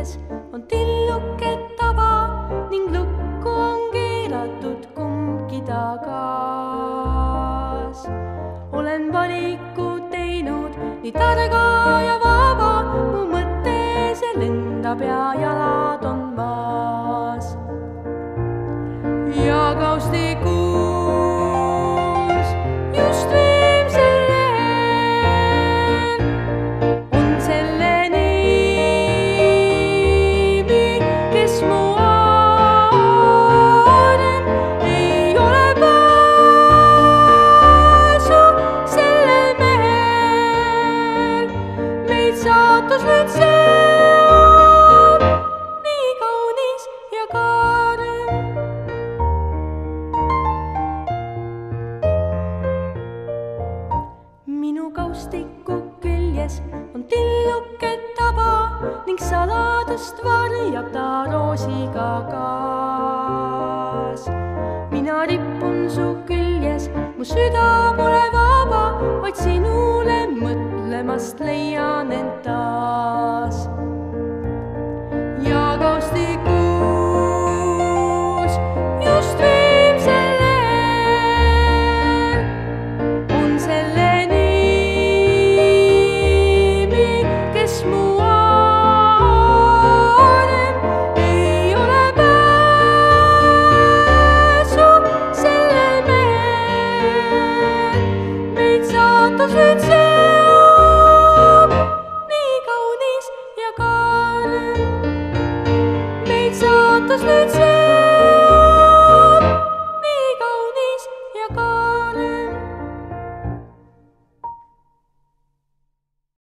küljes on tilluke taba ning lukku on keeratud kumbki tagas. Olen valiku teinud nii targa ja vaba, mu mõte see lendab ja jalad on maas. Ja kaustikuus just viimsel lehel on selle nimi, kes mu aanem ei ole pääsu sellel mehel. Meid saatus nüüd seab nii kaunis ja kaarem. Minu kaustiku küljes on tilluke taba ning saladust varjab ta roosiga kaas. Mina ripun su küljes, mu süda pole vaba, vaid sinule mõtlemast leian end taas.